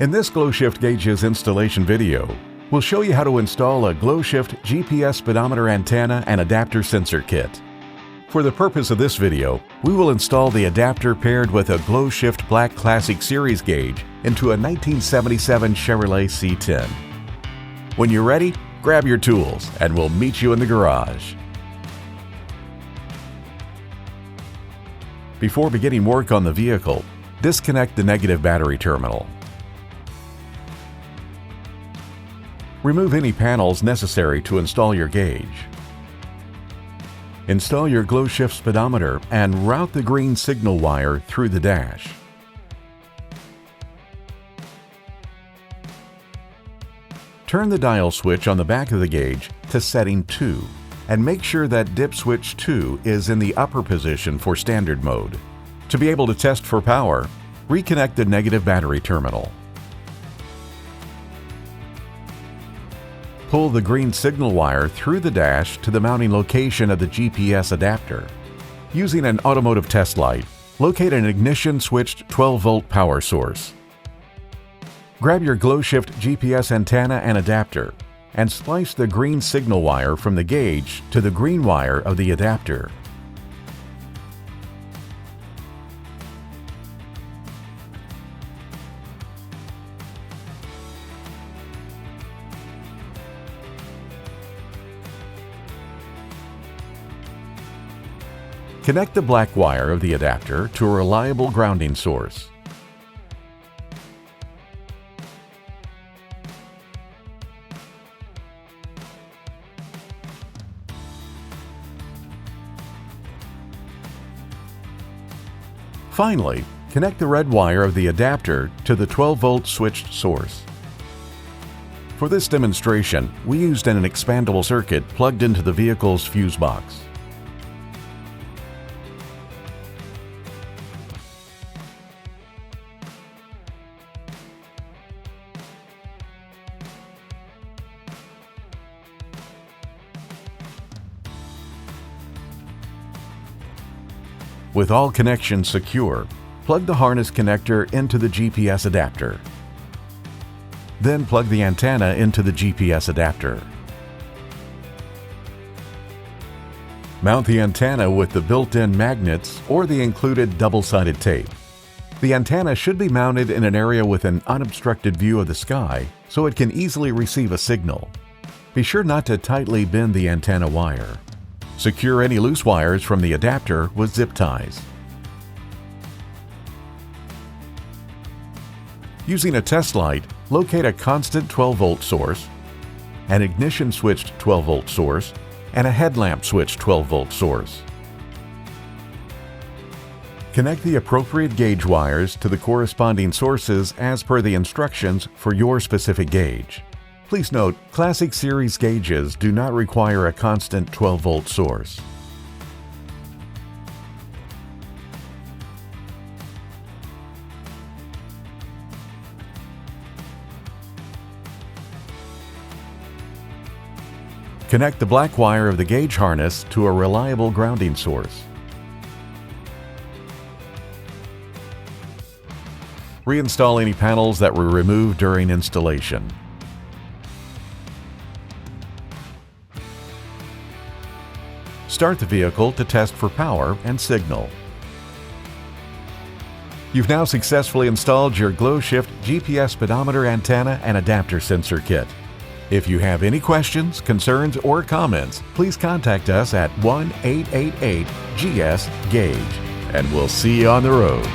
In this GlowShift gauges installation video, we'll show you how to install a GlowShift GPS speedometer antenna and adapter sensor kit. For the purpose of this video, we will install the adapter paired with a GlowShift Black Classic Series gauge into a 1977 Chevrolet C10. When you're ready, grab your tools and we'll meet you in the garage. Before beginning work on the vehicle, disconnect the negative battery terminal. Remove any panels necessary to install your gauge. Install your GlowShift speedometer and route the green signal wire through the dash. Turn the dial switch on the back of the gauge to setting 2 and make sure that dip switch 2 is in the upper position for standard mode. To be able to test for power, reconnect the negative battery terminal. Pull the green signal wire through the dash to the mounting location of the GPS adapter. Using an automotive test light, locate an ignition-switched 12-volt power source. Grab your GlowShift GPS antenna and adapter and splice the green signal wire from the gauge to the green wire of the adapter. Connect the black wire of the adapter to a reliable grounding source. Finally, connect the red wire of the adapter to the 12-volt switched source. For this demonstration, we used an expandable circuit plugged into the vehicle's fuse box. With all connections secure, plug the harness connector into the GPS adapter. Then plug the antenna into the GPS adapter. Mount the antenna with the built-in magnets or the included double-sided tape. The antenna should be mounted in an area with an unobstructed view of the sky so it can easily receive a signal. Be sure not to tightly bend the antenna wire. Secure any loose wires from the adapter with zip ties. Using a test light, locate a constant 12-volt source, an ignition-switched 12-volt source, and a headlamp-switched 12-volt source. Connect the appropriate gauge wires to the corresponding sources as per the instructions for your specific gauge. Please note, Classic Series gauges do not require a constant 12-volt source. Connect the black wire of the gauge harness to a reliable grounding source. Reinstall any panels that were removed during installation. Start the vehicle to test for power and signal. You've now successfully installed your GlowShift GPS speedometer antenna and adapter sensor kit. If you have any questions, concerns, or comments, please contact us at 1-888-GS-GAUGE, and we'll see you on the road.